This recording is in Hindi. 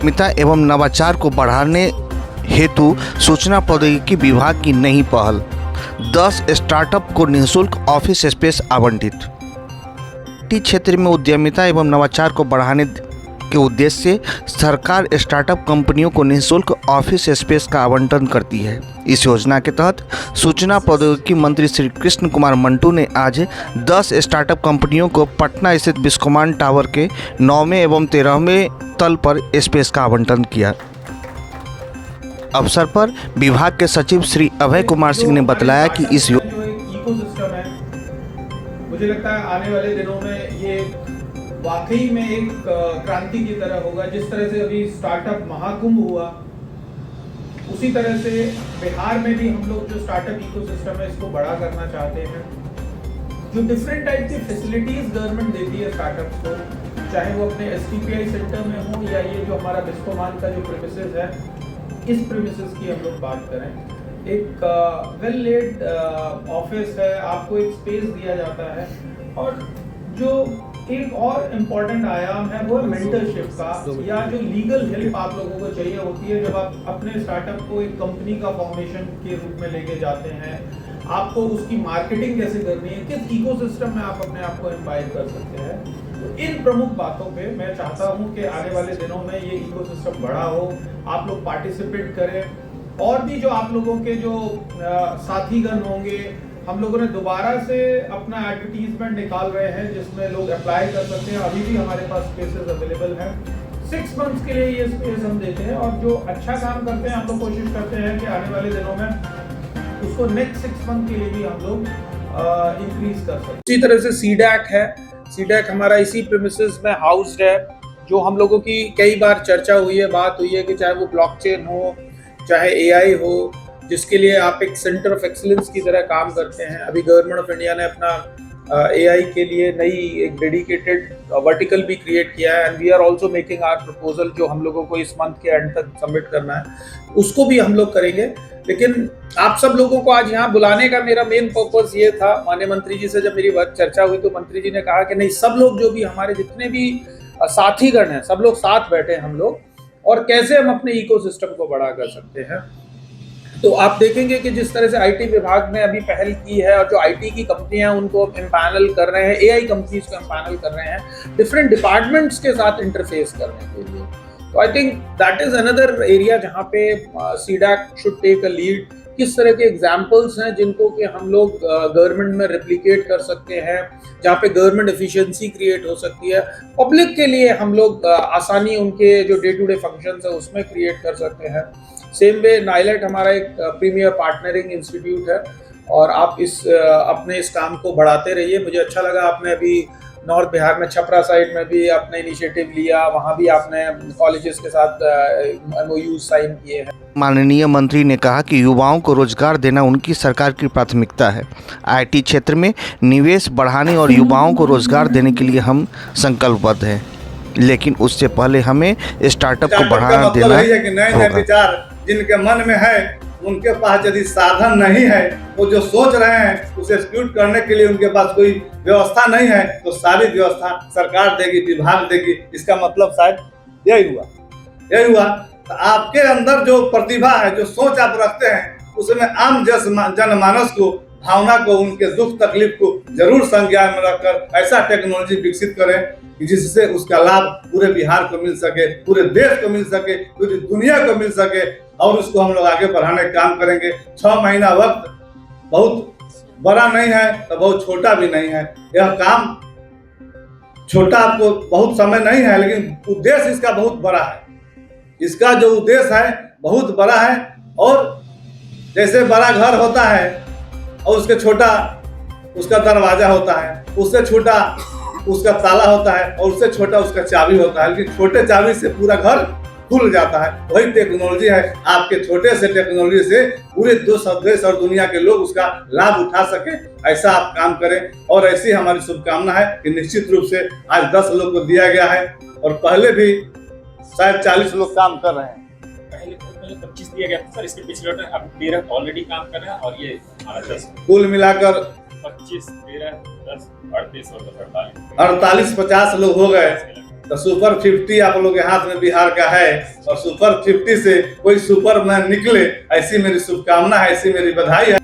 उद्यमिता एवं नवाचार को बढ़ाने हेतु सूचना प्रौद्योगिकी विभाग की नई पहल। 10 स्टार्टअप को निःशुल्क ऑफिस स्पेस आवंटित। आईटी क्षेत्र में उद्यमिता एवं नवाचार को बढ़ाने के उद्देश्य से सरकार स्टार्टअप कंपनियों को निःशुल्क ऑफिस स्पेस का आवंटन करती है। इस योजना के तहत सूचना प्रौद्योगिकी मंत्री श्री कृष्ण कुमार मंटू ने आज 10 स्टार्टअप कंपनियों को पटना स्थित बिस्कोमान टावर के 9वें एवं 13वें तल पर स्पेस का आवंटन किया। अवसर पर विभाग के सचिव श्री अभय कुमार सिंह ने बताया कि इस इकोसिस्टम है, मुझे लगता है आने वाले दिनों में ये वाकई में एक क्रांति की तरह होगा। जिस तरह से अभी स्टार्टअप महाकुंभ हुआ, उसी तरह से बिहार में भी हम लोग जो स्टार्टअप इकोसिस्टम है इसको बड़ा करना चाहते हैं। जो डिफरेंट टाइप की फैसिलिटीज गवर्नमेंट देती है स्टार्टअप्स को, चाहे वो अपने STPI सेंटर में हो या ये जो हमारा बिस्कोमान का जो प्रीमिसेस है, इस प्रीमिसेस की हम लोग बात करें। एक वेल लेड ऑफिस है, आपको एक स्पेस दिया जाता है। और जो एक और इम्पोर्टेंट आयाम है वो है मेंटरशिप का, या जो लीगल हेल्प आप लोगों को चाहिए होती है जब आप अपने स्टार्टअप को एक कंपनी का फॉर्मेशन के रूप में लेके जाते हैं। आपको उसकी मार्केटिंग कैसे करनी है, किस इकोसिस्टम में आप अपने आप को एम्पायर कर सकते हैं। तो इन प्रमुख बातों पे मैं चाहता हूं कि आने वाले दिनों में ये इकोसिस्टम बड़ा हो, आप लोग पार्टिसिपेट करें। और भी जो आप लोगों के जो साथीगण होंगे, हम लोगों ने दोबारा से अपना एडवर्टीजमेंट निकाल रहे हैं जिसमें लोग अप्लाई कर सकते हैं। अभी भी हमारे पास स्पेसेस अवेलेबल हैं। 6 मंथ्स के लिए ये स्पेस हम देते हैं, और जो अच्छा काम करते हैं हम लोग कोशिश करते हैं कि आने वाले दिनों में उसको नेक्स्ट 6 मंथ के लिए भी हम लोग इंक्रीज कर सकते हैं। इसी तरह से सीडैक है। सीडैक हमारा इसी प्रीमिसेस में हाउस्ड है। जो हम लोगों की कई बार चर्चा हुई है, बात हुई है कि चाहे वो ब्लॉकचेन हो, चाहे AI हो, जिसके लिए आप एक सेंटर ऑफ एक्सीलेंस की तरह काम करते हैं। अभी गवर्नमेंट ऑफ इंडिया ने अपना AI के लिए नई एक डेडिकेटेड वर्टिकल भी क्रिएट किया है, and we are also making our proposal, जो हम लोगों को इस मंथ के एंड तक सबमिट करना है, उसको भी हम लोग करेंगे। लेकिन आप सब लोगों को आज यहाँ बुलाने का मेरा मेन पर्पस ये था। माननीय मंत्री जी से जब मेरी चर्चा हुई तो मंत्री जी ने कहा कि नहीं, सब लोग जो भी हमारे जितने भी साथीगण हैं, सब लोग साथ बैठे हम लोग, और कैसे हम अपने इकोसिस्टम को बड़ा कर सकते हैं। तो आप देखेंगे कि जिस तरह से IT विभाग ने अभी पहल की है, और जो IT की कंपनियां उनको एम्पैनल कर रहे हैं, AI कंपनीज को एम्पैनल कर रहे हैं डिफरेंट डिपार्टमेंट्स के साथ इंटरफेस करने के लिए। तो I think that is another area जहां पे CDAC should take a lead. किस तरह के एग्जाम्पल्स हैं जिनको कि हम लोग गवर्नमेंट में रेप्लिकेट कर सकते हैं, जहाँ पे गवर्नमेंट एफिशिएंसी क्रिएट हो सकती है, पब्लिक के लिए हम लोग आसानी उनके जो डे टू डे फंक्शंस है उसमें क्रिएट कर सकते हैं। सेम वे नाइलेट हमारा एक प्रीमियर पार्टनरिंग इंस्टीट्यूट है, और आप अपने इस काम को बढ़ाते रहिए। मुझे अच्छा लगा आपने अभी नॉर्थ बिहार में छपरा साइड में भी आपने इनिशिएटिव लिया, वहाँ भी आपने कॉलेजेस के साथ MOU साइन किए हैं। माननीय मंत्री ने कहा कि युवाओं को रोजगार देना उनकी सरकार की प्राथमिकता है। IT क्षेत्र में निवेश बढ़ाने और युवाओं को रोजगार देने के लिए हम संकल्पबद्ध हैं, लेकिन उससे पहले हमें स्टार्टअप को बढ़ावा देना होगा। विचार जिनके मन में है, उनके पास यदि साधन नहीं है, वो जो सोच रहे हैं उसे एक्सिक्यूट करने के लिए उनके पास कोई व्यवस्था नहीं है, तो सारी व्यवस्था सरकार देगी, विभाग देगी। इसका मतलब शायद यही हुआ। तो आपके अंदर जो प्रतिभा है, जो सोच आप रखते हैं, उसमें आम जनमानस को, भावना को, उनके दुख तकलीफ को जरूर संज्ञान में रखकर ऐसा टेक्नोलॉजी विकसित करें जिससे उसका लाभ पूरे बिहार को मिल सके, पूरे देश को मिल सके, पूरी दुनिया को मिल सके, और उसको हम लोग आगे बढ़ाने का काम करेंगे। 6 महीना वक्त बहुत बड़ा नहीं है तो बहुत छोटा भी नहीं है। यह काम छोटा, आपको बहुत समय नहीं है, लेकिन उद्देश्य इसका बहुत बड़ा है। इसका जो उद्देश्य है बहुत बड़ा है। और जैसे बड़ा घर होता है और उसके छोटा उसका दरवाजा होता है, उससे छोटा उसका ताला होता है, और उससे छोटा उसका चाबी होता है, लेकिन छोटे चाबी से पूरा घर खुल जाता है। वही टेक्नोलॉजी है। आपके छोटे से टेक्नोलॉजी से पूरे देश और दुनिया के लोग उसका लाभ उठा सके, ऐसा आप काम करें। और ऐसी हमारी शुभकामना है कि निश्चित रूप से आज 10 लोग को दिया गया है, और पहले भी शायद 40 लोग काम कर रहे हैं। पहले 25 दिया गया था सर, इसके पिछले अब 13 ऑलरेडी काम कर रहे हैं, और ये 10 कुल मिलाकर 25, 13, 10, 38 और 10, 48 50 लोग हो गए। तो सुपर 50 आप लोग के हाथ में बिहार का है और सुपर 50 से कोई सुपरमैन निकले, ऐसी मेरी शुभकामना है, ऐसी मेरी बधाई है।